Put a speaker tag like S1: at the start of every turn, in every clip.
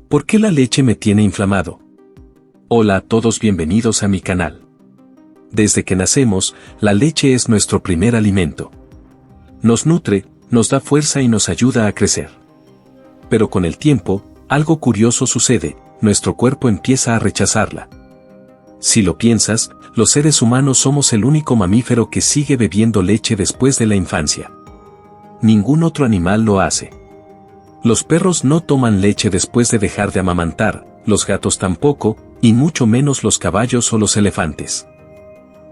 S1: ¿Por qué la leche me tiene inflamado? Hola a todos, bienvenidos a mi canal. Desde que nacemos, la leche es nuestro primer alimento. Nos nutre, nos da fuerza y nos ayuda a crecer. Pero con el tiempo, algo curioso sucede, nuestro cuerpo empieza a rechazarla. Si lo piensas, los seres humanos somos el único mamífero que sigue bebiendo leche después de la infancia. Ningún otro animal lo hace. Los perros no toman leche después de dejar de amamantar, los gatos tampoco, y mucho menos los caballos o los elefantes.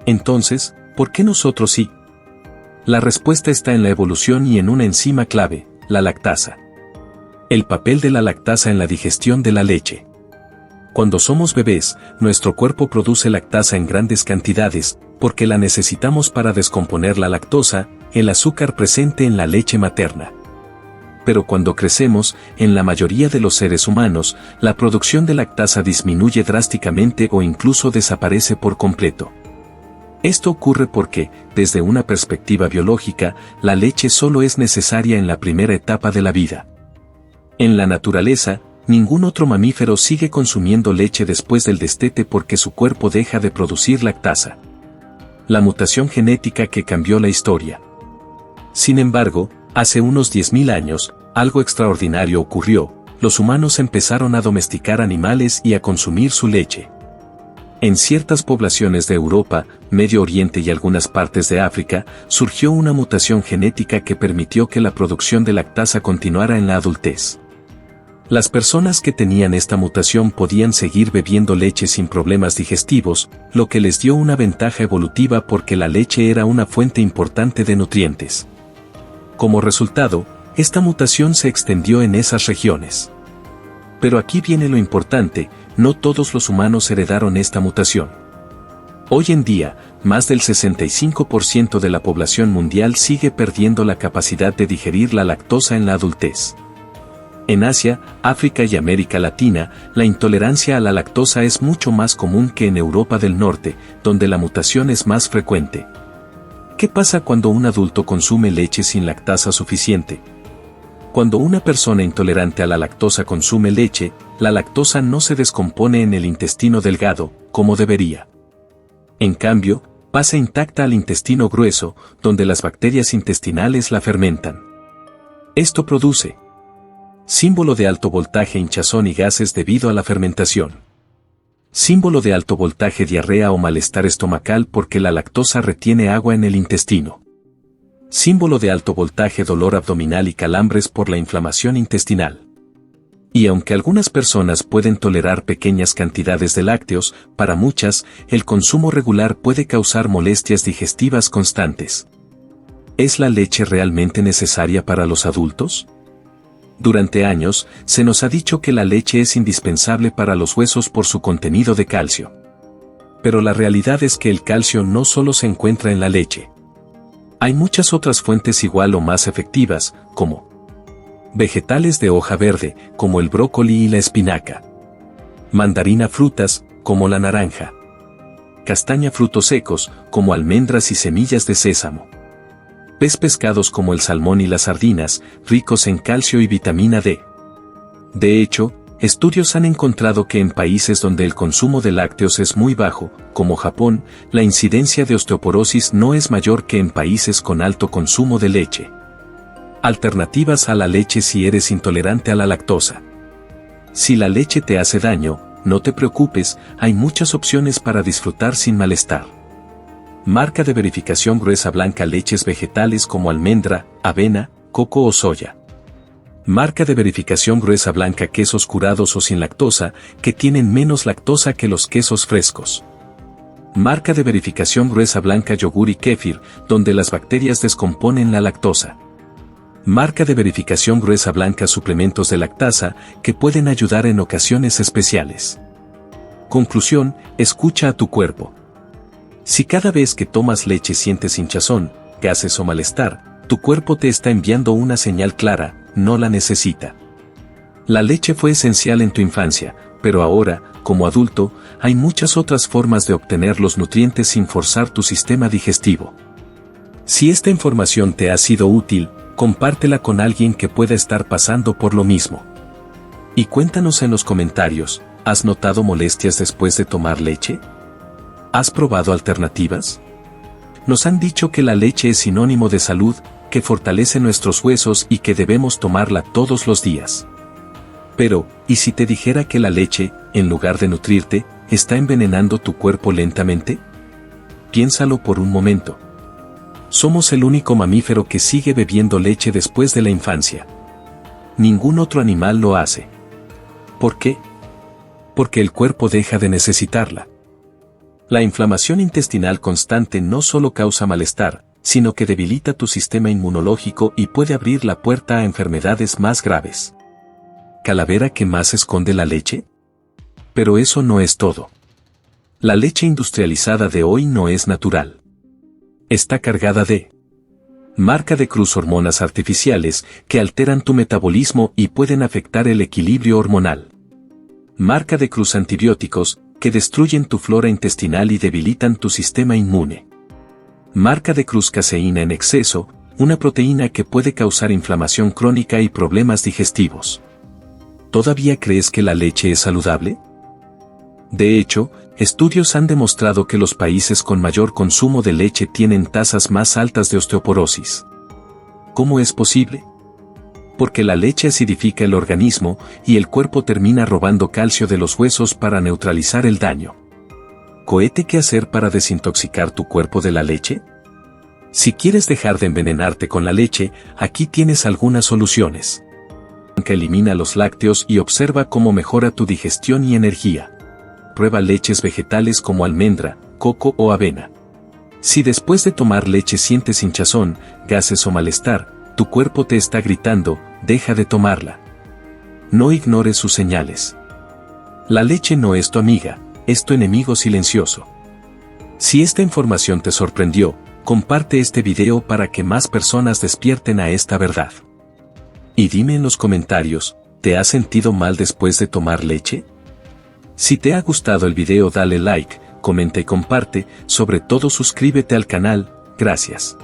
S1: Entonces, ¿por qué nosotros sí? La respuesta está en la evolución y en una enzima clave, la lactasa. El papel de la lactasa en la digestión de la leche. Cuando somos bebés, nuestro cuerpo produce lactasa en grandes cantidades, porque la necesitamos para descomponer la lactosa, el azúcar presente en la leche materna. Pero cuando crecemos, en la mayoría de los seres humanos, la producción de lactasa disminuye drásticamente o incluso desaparece por completo. Esto ocurre porque, desde una perspectiva biológica, la leche solo es necesaria en la primera etapa de la vida. En la naturaleza, ningún otro mamífero sigue consumiendo leche después del destete porque su cuerpo deja de producir lactasa. La mutación genética que cambió la historia. Sin embargo, hace unos 10.000 años, algo extraordinario ocurrió, los humanos empezaron a domesticar animales y a consumir su leche. En ciertas poblaciones de Europa, Medio Oriente y algunas partes de África, surgió una mutación genética que permitió que la producción de lactasa continuara en la adultez. Las personas que tenían esta mutación podían seguir bebiendo leche sin problemas digestivos, lo que les dio una ventaja evolutiva porque la leche era una fuente importante de nutrientes. Como resultado, esta mutación se extendió en esas regiones. Pero aquí viene lo importante, no todos los humanos heredaron esta mutación. Hoy en día, más del 65% de la población mundial sigue perdiendo la capacidad de digerir la lactosa en la adultez. En Asia, África y América Latina, la intolerancia a la lactosa es mucho más común que en Europa del Norte, donde la mutación es más frecuente. ¿Qué pasa cuando un adulto consume leche sin lactasa suficiente? Cuando una persona intolerante a la lactosa consume leche, la lactosa no se descompone en el intestino delgado, como debería. En cambio, pasa intacta al intestino grueso, donde las bacterias intestinales la fermentan. Esto produce símbolo de alto voltaje, hinchazón y gases debido a la fermentación. Símbolo de alto voltaje, diarrea o malestar estomacal porque la lactosa retiene agua en el intestino. Símbolo de alto voltaje, dolor abdominal y calambres por la inflamación intestinal. Y aunque algunas personas pueden tolerar pequeñas cantidades de lácteos, para muchas, el consumo regular puede causar molestias digestivas constantes. ¿Es la leche realmente necesaria para los adultos? Durante años, se nos ha dicho que la leche es indispensable para los huesos por su contenido de calcio. Pero la realidad es que el calcio no solo se encuentra en la leche. Hay muchas otras fuentes igual o más efectivas, como vegetales de hoja verde, como el brócoli y la espinaca. Mandarina, frutas, como la naranja. Castaña, frutos secos, como almendras y semillas de sésamo. Pescados como el salmón y las sardinas, ricos en calcio y vitamina D. De hecho, estudios han encontrado que en países donde el consumo de lácteos es muy bajo, como Japón, la incidencia de osteoporosis no es mayor que en países con alto consumo de leche. Alternativas a la leche si eres intolerante a la lactosa. Si la leche te hace daño, no te preocupes, hay muchas opciones para disfrutar sin malestar. Marca de verificación gruesa blanca, leches vegetales como almendra, avena, coco o soya. Marca de verificación gruesa blanca, quesos curados o sin lactosa, que tienen menos lactosa que los quesos frescos. Marca de verificación gruesa blanca, yogur y kéfir, donde las bacterias descomponen la lactosa. Marca de verificación gruesa blanca, suplementos de lactasa, que pueden ayudar en ocasiones especiales. Conclusión, escucha a tu cuerpo. Si cada vez que tomas leche sientes hinchazón, gases o malestar, tu cuerpo te está enviando una señal clara, no la necesita. La leche fue esencial en tu infancia, pero ahora, como adulto, hay muchas otras formas de obtener los nutrientes sin forzar tu sistema digestivo. Si esta información te ha sido útil, compártela con alguien que pueda estar pasando por lo mismo. Y cuéntanos en los comentarios, ¿has notado molestias después de tomar leche? ¿Has probado alternativas? Nos han dicho que la leche es sinónimo de salud, que fortalece nuestros huesos y que debemos tomarla todos los días. Pero, ¿y si te dijera que la leche, en lugar de nutrirte, está envenenando tu cuerpo lentamente? Piénsalo por un momento. Somos el único mamífero que sigue bebiendo leche después de la infancia. Ningún otro animal lo hace. ¿Por qué? Porque el cuerpo deja de necesitarla. La inflamación intestinal constante no solo causa malestar, sino que debilita tu sistema inmunológico y puede abrir la puerta a enfermedades más graves. ¿Calavera que más esconde la leche? Pero eso no es todo. La leche industrializada de hoy no es natural. Está cargada de marca de Cruz hormonas artificiales que alteran tu metabolismo y pueden afectar el equilibrio hormonal. Marca de Cruz antibióticos que destruyen tu flora intestinal y debilitan tu sistema inmune. Marca de Cruz caseína en exceso, una proteína que puede causar inflamación crónica y problemas digestivos. ¿Todavía crees que la leche es saludable? De hecho, estudios han demostrado que los países con mayor consumo de leche tienen tasas más altas de osteoporosis. ¿Cómo es posible? Porque la leche acidifica el organismo y el cuerpo termina robando calcio de los huesos para neutralizar el daño. ¿Cohete qué hacer para desintoxicar tu cuerpo de la leche? Si quieres dejar de envenenarte con la leche, aquí tienes algunas soluciones. Elimina los lácteos y observa cómo mejora tu digestión y energía. Prueba leches vegetales como almendra, coco o avena. Si después de tomar leche sientes hinchazón, gases o malestar, tu cuerpo te está gritando, deja de tomarla. No ignores sus señales. La leche no es tu amiga, es tu enemigo silencioso. Si esta información te sorprendió, comparte este video para que más personas despierten a esta verdad. Y dime en los comentarios, ¿te has sentido mal después de tomar leche? Si te ha gustado el video dale like, comenta y comparte, sobre todo suscríbete al canal, gracias.